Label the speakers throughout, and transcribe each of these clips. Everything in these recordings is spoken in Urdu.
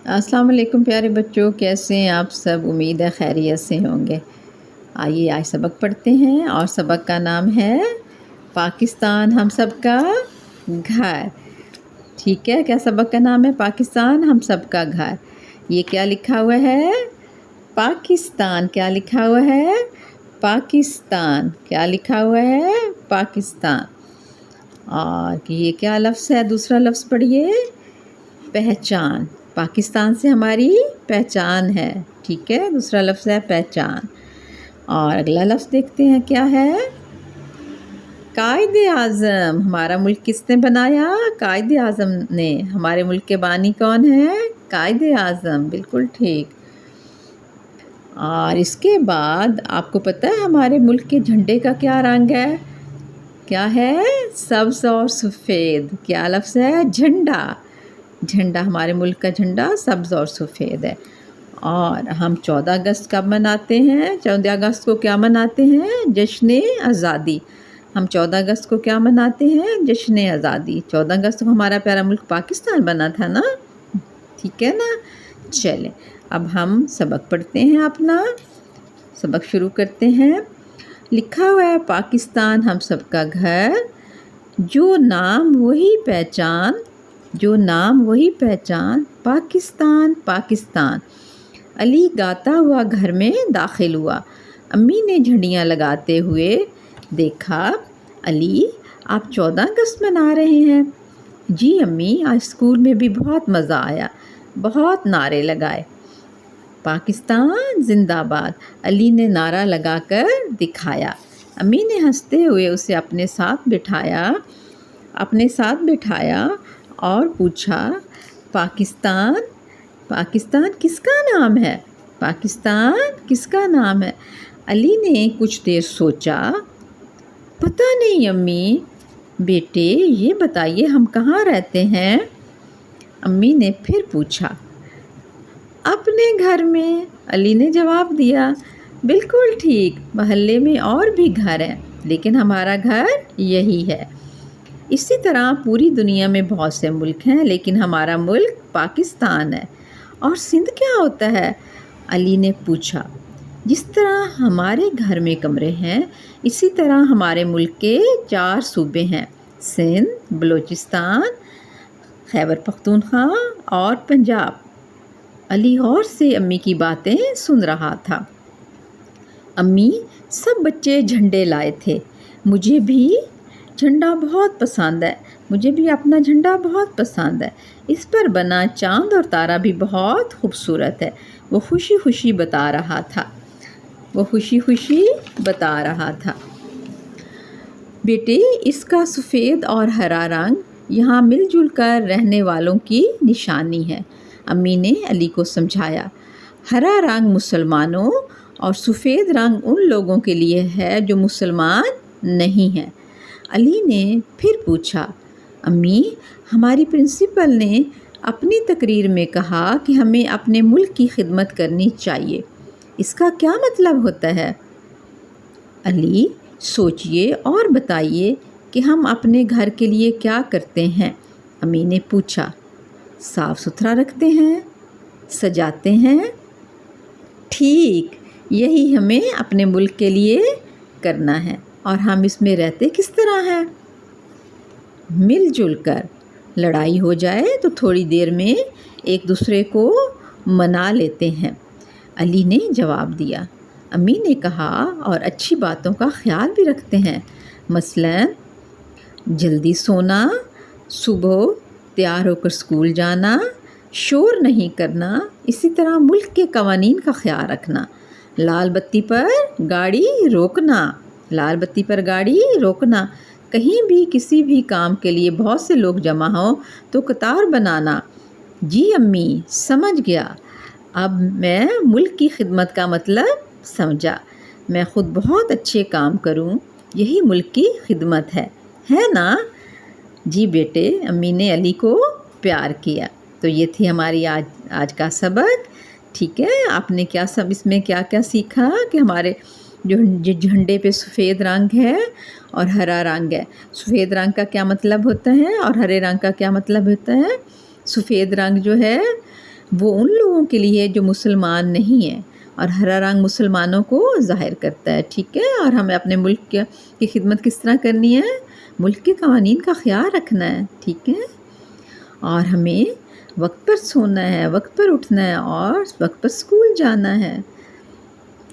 Speaker 1: السلام علیکم پیارے بچوں، کیسے ہیں آپ سب؟ امید ہے خیریت سے ہوں گے۔ آئیے آج سبق پڑھتے ہیں، اور سبق کا نام ہے پاکستان ہم سب کا گھر۔ ٹھیک ہے، کیا سبق کا نام ہے؟ پاکستان ہم سب کا گھر۔ یہ کیا لکھا ہوا ہے؟ پاکستان۔ کیا لکھا ہوا ہے؟ پاکستان۔ کیا لکھا ہوا ہے؟ پاکستان۔ اور یہ کیا لفظ ہے؟ دوسرا لفظ پڑھیے، پہچان۔ پاکستان سے ہماری پہچان ہے، ٹھیک ہے، دوسرا لفظ ہے پہچان۔ اور اگلا لفظ دیکھتے ہیں کیا ہے؟ قائد اعظم۔ ہمارا ملک کس نے بنایا؟ قائد اعظم نے۔ ہمارے ملک کے بانی کون ہیں؟ قائد اعظم، بالکل ٹھیک۔ اور اس کے بعد آپ کو پتہ ہے ہمارے ملک کے جھنڈے کا کیا رنگ ہے؟ کیا ہے؟ سبز اور سفید۔ کیا لفظ ہے؟ جھنڈا۔ جھنڈا، ہمارے ملک کا جھنڈا سبز اور سفید ہے۔ اور ہم 14 اگست کب مناتے ہیں؟ 14 اگست کو کیا مناتے ہیں؟ جشن آزادی۔ ہم 14 اگست کو کیا مناتے ہیں؟ جشن آزادی۔ 14 اگست کو ہمارا پیارا ملک پاکستان بنا تھا نا، ٹھیک ہے نا؟ چلیں اب ہم سبق پڑھتے ہیں، اپنا سبق شروع کرتے ہیں۔ لکھا ہوا ہے پاکستان ہم سب کا گھر، جو نام وہی پہچان، جو نام وہی پہچان، پاکستان پاکستان۔ علی گاتا ہوا گھر میں داخل ہوا، امی نے جھنڈیاں لگاتے ہوئے دیکھا۔ علی، آپ 14 اگست منا رہے ہیں؟ جی امی، آج اسکول میں بھی بہت مزہ آیا، بہت نعرے لگائے۔ پاکستان زندہ باد، علی نے نعرہ لگا کر دکھایا۔ امی نے ہنستے ہوئے اسے اپنے ساتھ بٹھایا اور پوچھا، پاکستان، پاکستان کس کا نام ہے؟ پاکستان کس کا نام ہے؟ علی نے کچھ دیر سوچا۔ پتہ نہیں امی، بیٹے یہ بتائیے ہم کہاں رہتے ہیں؟ امی نے پھر پوچھا۔ اپنے گھر میں، علی نے جواب دیا۔ بالکل ٹھیک، محلے میں اور بھی گھر ہیں، لیکن ہمارا گھر یہی ہے۔ اسی طرح پوری دنیا میں بہت سے ملک ہیں، لیکن ہمارا ملک پاکستان ہے۔ اور سندھ کیا ہوتا ہے؟ علی نے پوچھا۔ جس طرح ہمارے گھر میں کمرے ہیں، اسی طرح ہمارے ملک کے 4 صوبے ہیں، سندھ، بلوچستان، خیبر پختونخوا اور پنجاب۔ علی غور سے امی کی باتیں سن رہا تھا۔ امی، سب بچے جھنڈے لائے تھے، مجھے بھی جھنڈا بہت پسند ہے، مجھے بھی اپنا جھنڈا بہت پسند ہے، اس پر بنا چاند اور تارا بھی بہت خوبصورت ہے۔ وہ خوشی خوشی بتا رہا تھا۔ بیٹے، اس کا سفید اور ہرا رنگ یہاں مل جل کر رہنے والوں کی نشانی ہے، امی نے علی کو سمجھایا۔ ہرا رنگ مسلمانوں اور سفید رنگ ان لوگوں کے لیے ہے جو مسلمان نہیں ہیں۔ علی نے پھر پوچھا، امی، ہماری پرنسپل نے اپنی تقریر میں کہا کہ ہمیں اپنے ملک کی خدمت کرنی چاہیے، اس کا کیا مطلب ہوتا ہے؟ علی، سوچئے اور بتائیے کہ ہم اپنے گھر کے لیے کیا کرتے ہیں؟ امی نے پوچھا۔ صاف ستھرا رکھتے ہیں، سجاتے ہیں۔ ٹھیک، یہی ہمیں اپنے ملک کے لیے کرنا ہے۔ اور ہم اس میں رہتے کس طرح ہیں؟ مل جل کر۔ لڑائی ہو جائے تو تھوڑی دیر میں ایک دوسرے کو منا لیتے ہیں، علی نے جواب دیا۔ امی نے کہا، اور اچھی باتوں کا خیال بھی رکھتے ہیں، مثلاً جلدی سونا، صبح تیار ہو کر اسکول جانا، شور نہیں کرنا، اسی طرح ملک کے قوانین کا خیال رکھنا، لال بتی پر گاڑی روکنا، کہیں بھی کسی بھی کام کے لیے بہت سے لوگ جمع ہوں تو قطار بنانا۔ جی امی، سمجھ گیا، اب میں ملک کی خدمت کا مطلب سمجھا، میں خود بہت اچھے کام کروں، یہی ملک کی خدمت ہے نا؟ جی بیٹے، امی نے علی کو پیار کیا۔ تو یہ تھی ہماری آج کا سبق، ٹھیک ہے؟ آپ نے اس میں کیا کیا سیکھا کہ ہمارے جو جھنڈے پہ سفید رنگ ہے اور ہرا رنگ ہے۔ سفید رنگ کا کیا مطلب ہوتا ہے اور ہرے رنگ کا کیا مطلب ہوتا ہے؟ سفید رنگ جو ہے وہ ان لوگوں کے لیے جو مسلمان نہیں ہیں، اور ہرا رنگ مسلمانوں کو ظاہر کرتا ہے، ٹھیک ہے۔ اور ہمیں اپنے ملک کی خدمت کس طرح کرنی ہے؟ ملک کے قوانین کا خیال رکھنا ہے، ٹھیک ہے۔ اور ہمیں وقت پر سونا ہے، وقت پر اٹھنا ہے، اور وقت پر اسکول جانا ہے،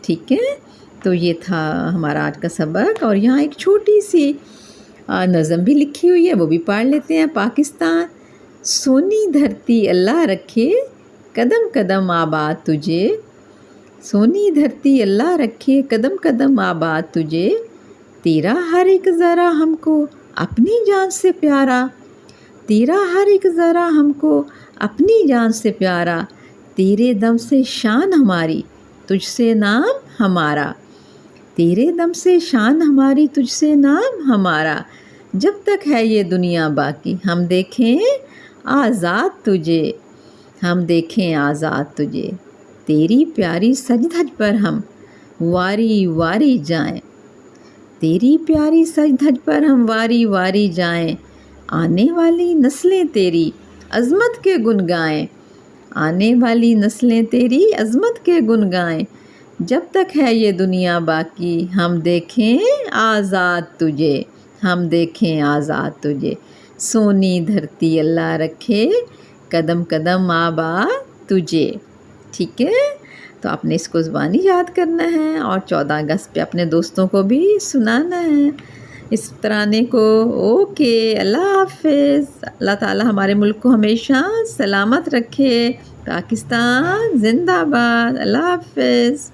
Speaker 1: ٹھیک ہے۔ تو یہ تھا ہمارا آج کا سبق، اور یہاں ایک چھوٹی سی نظم بھی لکھی ہوئی ہے، وہ بھی پڑھ لیتے ہیں۔ پاکستان سونی دھرتی اللہ رکھے، قدم قدم آباد تجھے، سونی دھرتی اللہ رکھے، قدم قدم آباد تجھے، تیرا ہر ایک ذرا ہم کو اپنی جان سے پیارا، تیرا ہر ایک ذرا ہم کو اپنی جان سے پیارا، تیرے دم سے شان ہماری تجھ سے نام ہمارا، تیرے دم سے شان ہماری تجھ سے نام ہمارا، جب تک ہے یہ دنیا باقی ہم دیکھیں آزاد تجھے، ہم دیکھیں آزاد تجھے، تیری پیاری سج دھج پر ہم واری واری جائیں، تیری پیاری سج دھج پر ہم واری واری جائیں، آنے والی نسلیں تیری عظمت کے گن گائیں، آنے والی نسلیں تیری عظمت کے گن گائیں، جب تک ہے یہ دنیا باقی ہم دیکھیں آزاد تجھے، ہم دیکھیں آزاد تجھے، سونی دھرتی اللہ رکھے، قدم قدم آباد تجھے، ٹھیک ہے۔ تو آپ نے اس کو زبانی یاد کرنا ہے، اور 14 اگست پہ اپنے دوستوں کو بھی سنانا ہے اس ترانے کو۔ اوکے، اللہ حافظ۔ اللہ تعالی ہمارے ملک کو ہمیشہ سلامت رکھے۔ پاکستان زندہ باد۔ اللہ حافظ۔